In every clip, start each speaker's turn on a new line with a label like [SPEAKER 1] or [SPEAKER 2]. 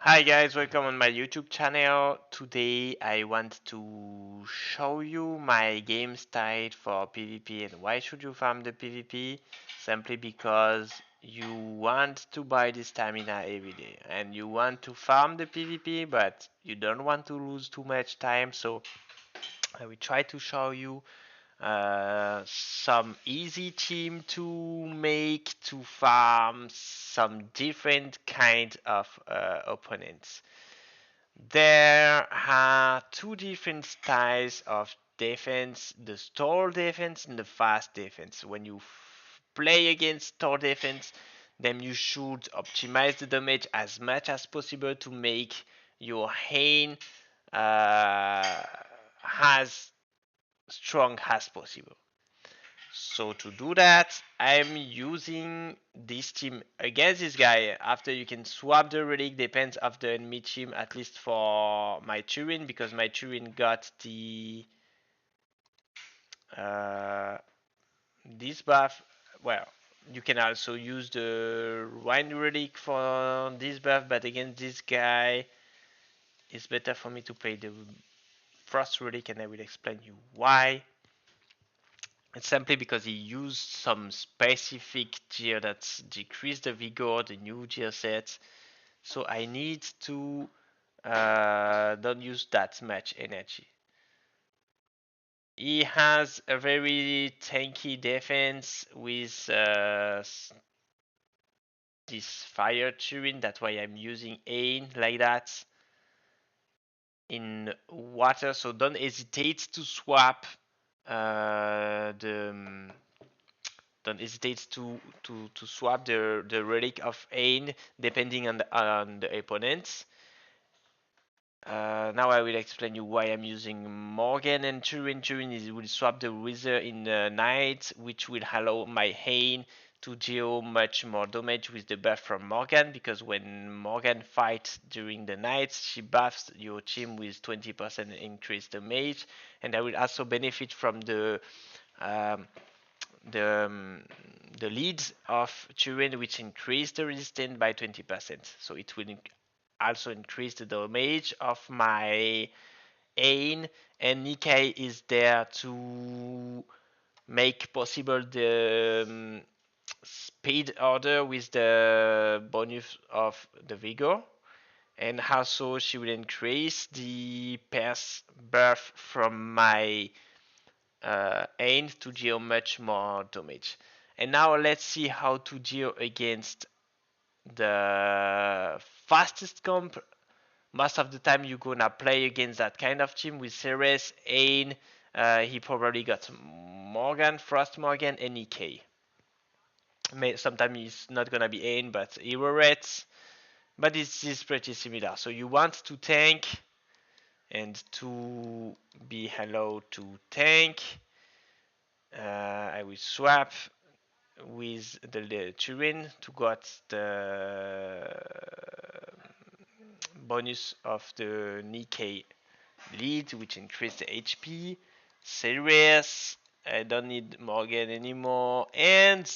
[SPEAKER 1] Hi guys, welcome on my YouTube channel. Today I want to show you my game style for PvP and why should you farm the PvP? Simply because you want to buy the stamina every day and you want to farm the PvP but you don't want to lose too much time, so I will try to show you some easy team to make to farm some different kind of opponents. There are two different styles of defense, the stall defense and the fast defense. When you play against stall defense, then you should optimize the damage as much as possible to make your Hane as strong as possible. So to do that, I'm using this team against this guy. After you can swap the relic, depends of the enemy team, at least for my Turin, because my Turin got the uh, this buff. Well, you can also use the wine relic for this buff, but against this guy, it's better for me to play the frost relic, and I will explain you why. It's simply because he used some specific gear that decreased the vigor, the new gear sets. So I need to don't use that much energy. He has a very tanky defense with this fire Turin. That's why I'm using Ain like that in water. So don't hesitate to swap the don't hesitate to swap the relic of Ain depending on the opponents. Now I will explain you why I'm using Morgan and Turin. Turin will swap the Wither in the night, which will allow my Hane to deal much more damage with the buff from Morgan, because when Morgan fights during the night, she buffs your team with 20% increased damage, and I will also benefit from um, the um, the leads of Turin, which increase the resistance by 20%. So it will also increase the damage of my Ain, and Nikkei is there to make possible the speed order with the bonus of the vigor, and also she will increase the pass buff from my Ain to deal much more damage. And now let's see how to deal against the fastest comp. Most of the time you're gonna play against that kind of team with Ceres, Ain, he probably got Morgan, Frost Morgan, and EK. Sometimes it's not gonna be Ain, but Hero Reds. But it's pretty similar. So you want to tank and to be allowed to tank. I will swap with the Turin to get the bonus of the Nikkei lead, which increased the HP. Serious, I don't need Morgan anymore. And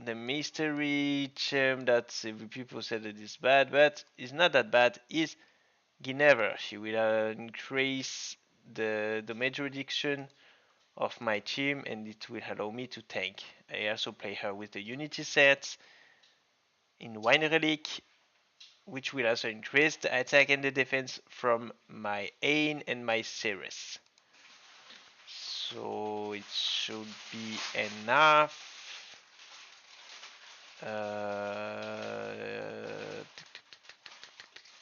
[SPEAKER 1] the mystery gem that people said that is bad, but it's not that bad, is Guinevere. She will increase the damage reduction of my team, and it will allow me to tank. I also play her with the Unity sets in Wine Relic, which will also increase the attack and the defense from my Ain and my Ceres. So it should be enough.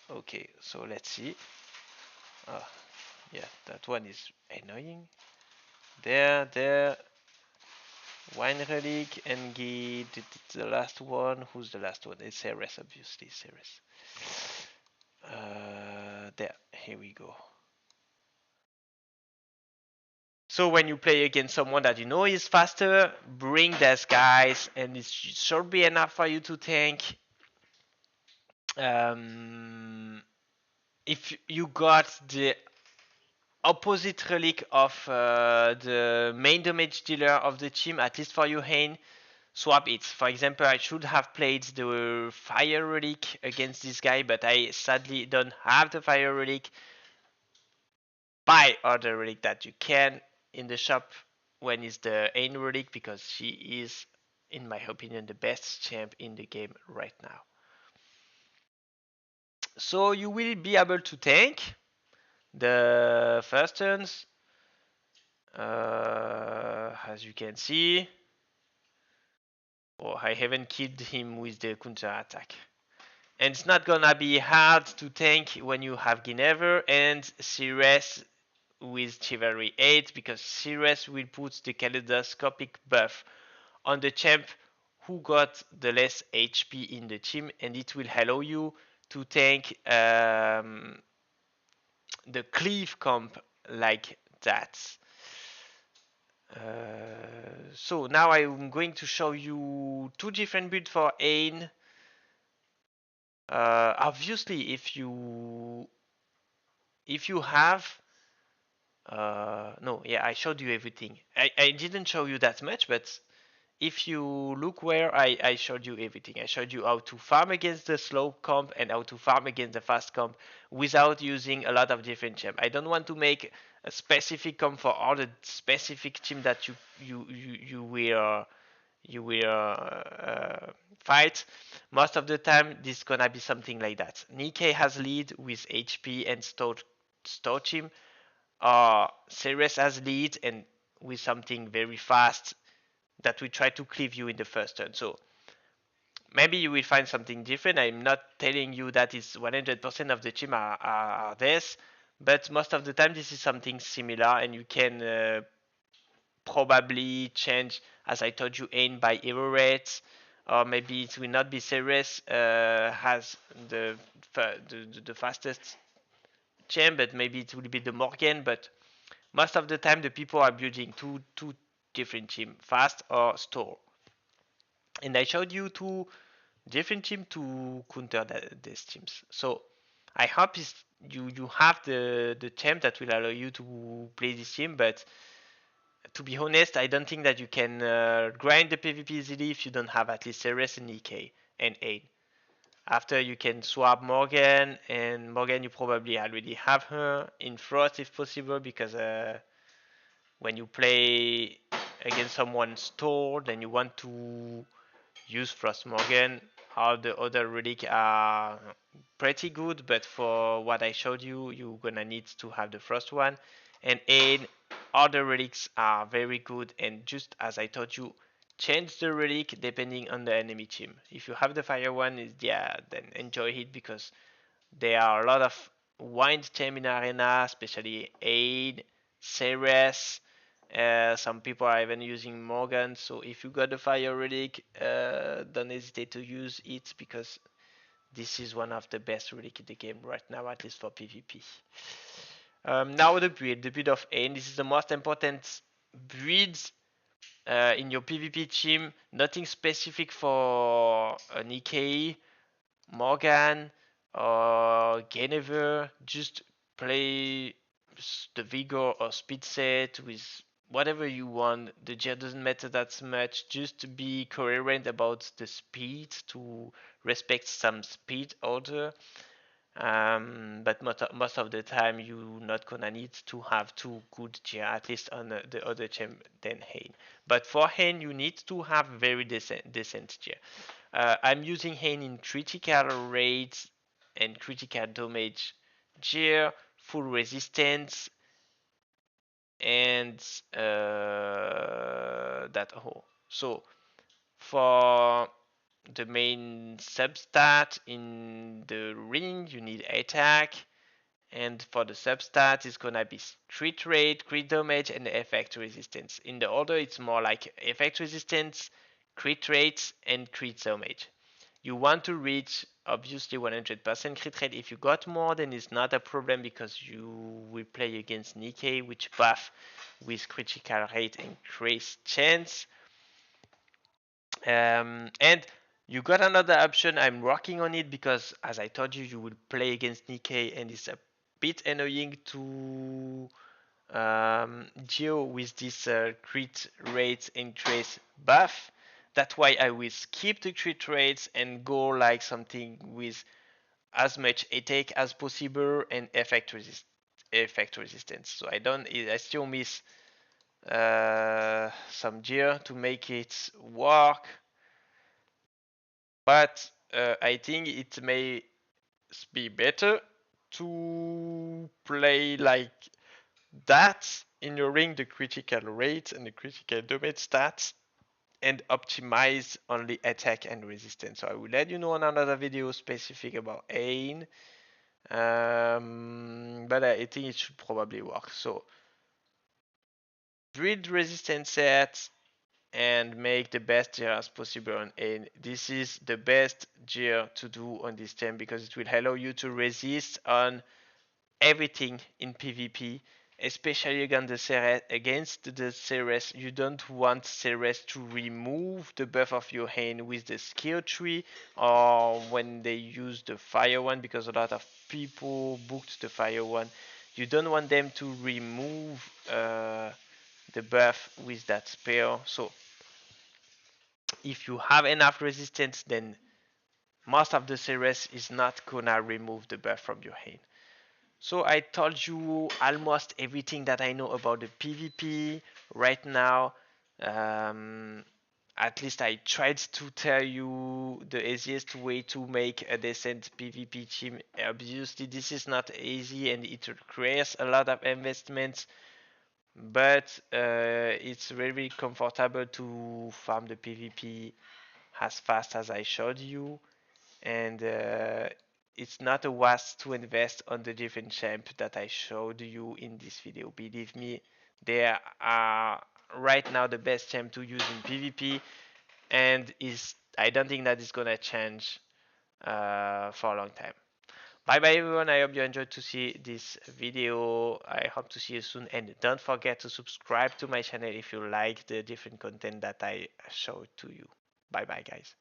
[SPEAKER 1] Okay, so let's see. Oh, yeah, that one is annoying. There. Wine Relic and the last one. Who's the last one? It's Ceres, obviously. Ceres. There. Here we go. So when you play against someone that you know is faster, bring those guys, and it should be enough for you to tank. If you got the opposite relic of the main damage dealer of the team, at least for your Hane, swap it. For example, I should have played the Fire Relic against this guy, but I sadly don't have the Fire Relic. Buy other relic that you can in the shop when it's the Ain Relic, because she is, in my opinion, the best champ in the game right now. So you will be able to tank the first turns, as you can see. Oh, I haven't killed him with the counter attack. And it's not gonna be hard to tank when you have Guinevere and Ceres with Chivalry 8, because Ceres will put the kaleidoscopic buff on the champ who got the less HP in the team, and it will allow you to tank the cleave comp like that. So now I'm going to show you two different builds for Ain. Obviously, if you have no, yeah, I showed you everything. I didn't show you that much, but if you look where I showed you everything. I showed you how to farm against the slow comp and how to farm against the fast comp without using a lot of different champ. I don't want to make a specific comp for all the specific team that you will fight. Most of the time, this is gonna be something like that. Nikke has lead with HP and store team. Ceres has lead and with something very fast that will try to cleave you in the first turn. So maybe you will find something different. I'm not telling you that it's 100% of the team are this, but most of the time this is something similar, and you can probably change, as I told you, Ain by hero rates, or maybe it will not be Ceres has the fastest champ, but maybe it will be the Morgan. But most of the time the people are building two different team, fast or store. And I showed you two different teams to counter these teams. So I hope you have the champ that will allow you to play this team. But to be honest, I don't think that you can grind the PvP easily if you don't have at least Ceres and Nikke and Aid. After you can swap Morgan, and Morgan you probably already have her in Frost if possible, because when you play against someone stored and you want to use Frost Morgan, all the other relics are pretty good, but for what I showed you, you're gonna need to have the first one. And other relics are very good, and just as I told you, change the relic depending on the enemy team. If you have the fire one, yeah, then enjoy it, because there are a lot of wind team in arena, especially Aid, Ceres. Some people are even using Morgan, so if you got the fire relic, don't hesitate to use it, because this is one of the best relic in the game right now, at least for PvP. Now the build of Ain. This is the most important build in your PvP team. Nothing specific for Nikke, Morgan, or Guinevere. Just play the Vigor or Speed set with whatever you want. The gear doesn't matter that much. Just be coherent about the speed, to respect some speed order. But most of the time you're not gonna need to have two good gear, at least on the other champ than Hain. But for Hain you need to have very decent gear. I'm using Hain in critical rates and critical damage gear, full resistance, and that whole. So for the main substat in the ring, you need attack, and for the substat, it's gonna be crit rate, crit damage, and effect resistance. In the order, it's more like effect resistance, crit rate, and crit damage. You want to reach obviously 100% crit rate. If you got more, then it's not a problem, because you will play against Nikke, which buff with critical rate and increased chance. And you got another option. I'm working on it, because as I told you, you will play against Nikke, and it's a bit annoying to Geo with this crit rate increase buff. That's why I will skip the crit rates and go like something with as much attack as possible and effect resistance. So I still miss some gear to make it work, but I think it may be better to play like that in your ring, the critical rate and the critical damage stats, and optimize only attack and resistance. So I will let you know on another video specific about Ain, but I think it should probably work. So build resistance sets and make the best gear as possible on Ain. This is the best gear to do on this team because it will allow you to resist on everything in PvP, especially against the Ceres. You don't want Ceres to remove the buff of your hand with the skill tree or when they use the fire one, because a lot of people booked the fire one. You don't want them to remove the buff with that spell. So if you have enough resistance, then most of the Ceres is not gonna remove the buff from your hand. So I told you almost everything that I know about the PvP right now. Um, at least I tried to tell you the easiest way to make a decent PvP team. Obviously, this is not easy and it requires a lot of investments, but it's very comfortable to farm the PvP as fast as I showed you, and it's not a waste to invest on the different champ that I showed you in this video. Believe me, they are right now the best champ to use in PvP, and I don't think that is gonna change for a long time. Bye bye everyone, I hope you enjoyed to see this video. I hope to see you soon, and don't forget to subscribe to my channel if you like the different content that I showed to you. Bye bye guys.